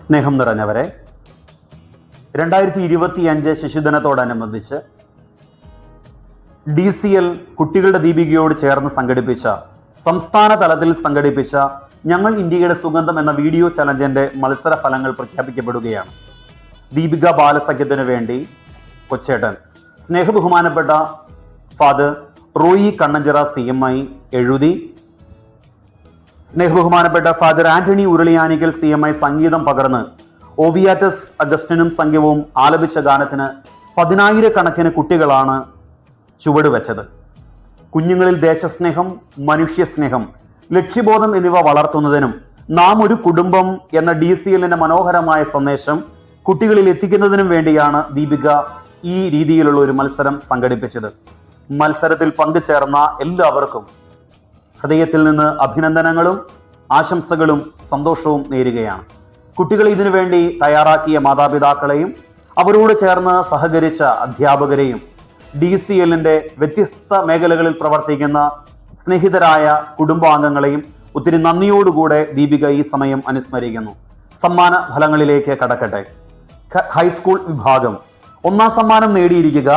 സ്നേഹം നിറഞ്ഞവരെ, 2025 ശിശുദിനത്തോടനുബന്ധിച്ച് DCL കുട്ടികളുടെ ദീപികയോട് ചേർന്ന് സംസ്ഥാന തലത്തിൽ സംഘടിപ്പിച്ച ഞങ്ങൾ ഇന്ത്യയുടെ സുഗന്ധം എന്ന വീഡിയോ ചലഞ്ചിന്റെ മത്സര ഫലങ്ങൾ പ്രഖ്യാപിക്കപ്പെടുകയാണ്. ദീപിക ബാലസഖ്യത്തിനു വേണ്ടി കൊച്ചേട്ടൻ സ്നേഹബഹുമാനപ്പെട്ട ഫാദർ റോയി കണ്ണഞ്ചിറ CMI എഴുതി, സ്നേഹബഹുമാനപ്പെട്ട ഫാദർ ആന്റണി ഉരുളിയാനിക്കൽ CMI സംഗീതം പകർന്ന് ഓവിയാറ്റസ് അഗസ്റ്റിനും സംഘവും ആലപിച്ച ഗാനത്തിന് 10,000 കുട്ടികളാണ് ചുവടുവെച്ചത്. കുഞ്ഞുങ്ങളിൽ ദേശസ്നേഹം, മനുഷ്യസ്നേഹം, ലക്ഷ്യബോധം എന്നിവ വളർത്തുന്നതിനും നാം ഒരു കുടുംബം എന്ന DCLന്റെ മനോഹരമായ സന്ദേശം കുട്ടികളിൽ എത്തിക്കുന്നതിനും വേണ്ടിയാണ് ദീപിക ഈ രീതിയിലുള്ള ഒരു മത്സരം സംഘടിപ്പിച്ചത്. മത്സരത്തിൽ പങ്കുചേർന്ന എല്ലാവർക്കും ഹൃദയത്തിൽ നിന്ന് അഭിനന്ദനങ്ങളും ആശംസകളും സന്തോഷവും നേരുകയാണ്. കുട്ടികൾ ഇതിനു വേണ്ടി തയ്യാറാക്കിയ മാതാപിതാക്കളെയും അവരോട് ചേർന്ന് സഹകരിച്ച അധ്യാപകരെയും DCLന്റെ വ്യത്യസ്ത മേഖലകളിൽ പ്രവർത്തിക്കുന്ന സ്നേഹിതരായ കുടുംബാംഗങ്ങളെയും ഒത്തിരി നന്ദിയോടുകൂടെ ദീപിക ഈ സമയം അനുസ്മരിക്കുന്നു. സമ്മാന ഫലങ്ങളിലേക്ക് കടക്കട്ടെ. ഹൈസ്കൂൾ വിഭാഗം 1ാം സമ്മാനം നേടിയിരിക്കുക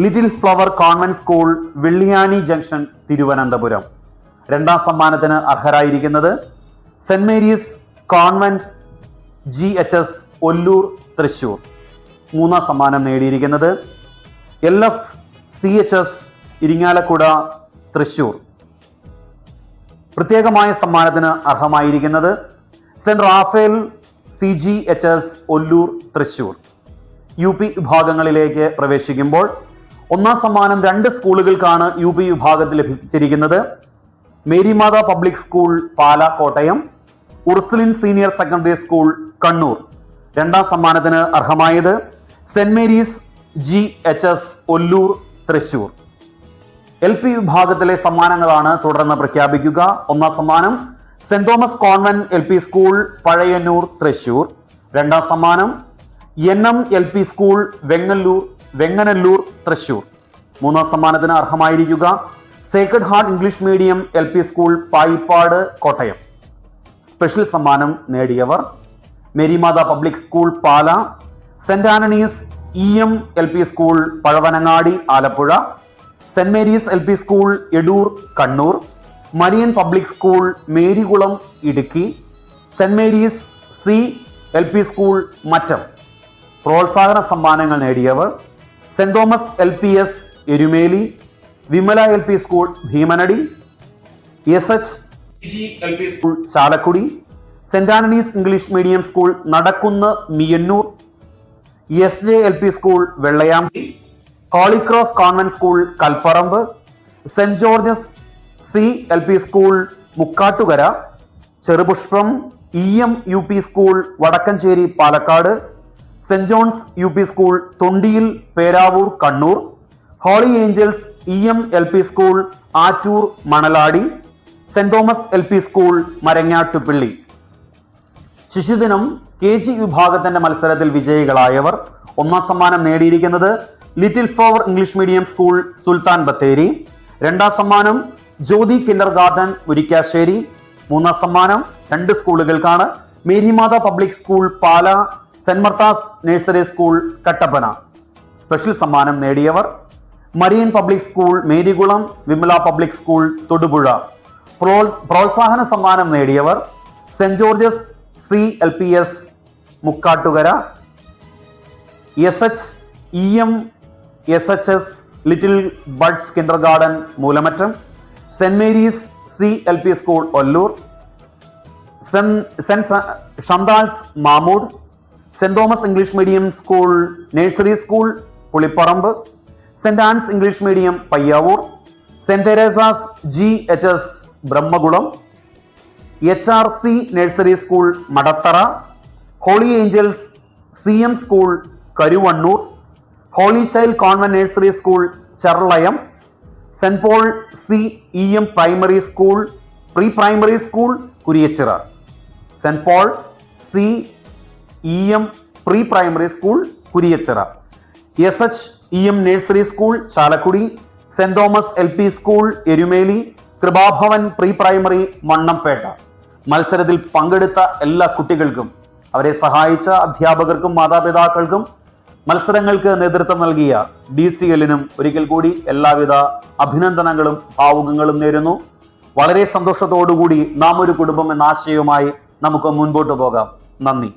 Little Flower Convent School, Velliyani junction, Thiruvananthapuram. 2ാം സമ്മാനത്തിന് അർഹരായിരിക്കുന്നത് Saint Mary's Convent GHS, Ollur, Thrissur. 3ാം സമ്മാനം നേടിയിരിക്കുന്നത് LF CHS, ഇരിങ്ങാലക്കുട, തൃശൂർ. പ്രത്യേകമായ സമ്മാനത്തിന് അർഹമായിരിക്കുന്നത് Saint Raphael CGHS, Ollur, Thrissur. UP വിഭാഗങ്ങളിലേക്ക് പ്രവേശിക്കുമ്പോൾ 1ാം സമ്മാനം 2 സ്കൂളുകൾക്കാണ് UP വിഭാഗത്തിൽ ലഭിച്ചിരിക്കുന്നത്. Marymatha Public School, Pala, Kottayam, Ursuline Senior Secondary School, Kannur. 2ാം സമ്മാനത്തിന് അർഹമായത് Saint Mary's GHS, Ollur, Thrissur. LP വിഭാഗത്തിലെ സമ്മാനങ്ങളാണ് തുടർന്ന് പ്രഖ്യാപിക്കുക. 1ാം സമ്മാനം Saint Thomas Convent LP School, Pazhayannur, Thrissur. 2ാം സമ്മാനം NM LP School, Venganallur, Thrissur. 3ാം സമ്മാനത്തിന് അർഹമായിരിക്കുക Sacred Heart English Medium LP School, Payippad, Kottayam. Special സമ്മാനം നേടിയവർ Marymatha Public School, Pala, Saint Antony's EM LP School, Pazhavanangadi, Alappuzha, Saint Mary's LP School, Edoor, Kannur, Marian Public School, Marykulam, Idukki, Saint Mary's LP School, Mattam. പ്രോത്സാഹന സമ്മാനങ്ങൾ നേടിയവർ Saint Thomas LPS, Erumeli, Vimala LP School, Bheemanadi, SH LP school, Chalakudy, Saint Antony's English Medium School, Nadakkunnu, Miyannur, SJ LP School, Vellayambi, Holy Cross Convent School, Kalparambu, Saint George's LP School, Mukkattukara, Cherupushpam, EM UP School, Vadakkanchery, Palakkad, Saint John's UP School, Thondiyil, Peravoor, Kannur, Holy Angels EM LP School, Attoor, Manaladi, Saint Thomas LP School, Marangattupally. ശിശുദിനം KG വിഭാഗത്തിന്റെ മത്സരത്തിൽ വിജയികളായവർ 1ാം സമ്മാനം നേടിയിരിക്കുന്നത് Little Flower English Medium School, Sultan Bathery. 2ാം സമ്മാനം Jyothi kindergarten, Murikkassery. 3ാം സമ്മാനം 2 സ്കൂളുകൾക്കാണ് Marymatha Public School, Pala, Saint Martha's Nursery School, Kattappana. Special സമ്മാനം നേടിയവർ Marian Public School, Marykulam, Vimala Public School, Thodupuzha. പ്രോത്സാഹന സമ്മാനം നേടിയവർ Saint George's LPS, Mukkattukara, SH EM SHS, Little Buds kindergarten, Moolamattam, Saint Mary's LP School, Ollur, Saint Chantal's, Mamoodu, Saint Thomas English Medium School, Nursery School, Pulipparambu, Saint Ann's English Medium, Payyavoor, Saint Teresa's GHS, Brahmakulam, HRC Nursery School, Madathara, Holy Angels CM school, Karuvannur, Holy Child Convent Nursery School, Cherlayam, Saint Paul EM Primary School, Pre Primary School, Kuriachira, Saint Paul EM Pre Primary School, Kuriachira, SH EM Nursery School, Chalakudy, Saint Thomas LP School, Erumeli, Kripabhavan Pre Primary, Mannampetta. മത്സരത്തിൽ പങ്കെടുത്ത എല്ലാ കുട്ടികൾക്കും അവരെ സഹായിച്ച അധ്യാപകർക്കും മാതാപിതാക്കൾക്കും മത്സരങ്ങൾക്ക് നേതൃത്വം നൽകിയ DCLനും ഒരിക്കൽ കൂടി എല്ലാവിധ അഭിനന്ദനങ്ങളും ഭാവുകങ്ങളും നേരുന്നു. വളരെ സന്തോഷത്തോടുകൂടി നാം ഒരു കുടുംബം എന്ന ആശയവുമായി നമുക്ക് മുൻപോട്ട് പോകാം. നന്ദി.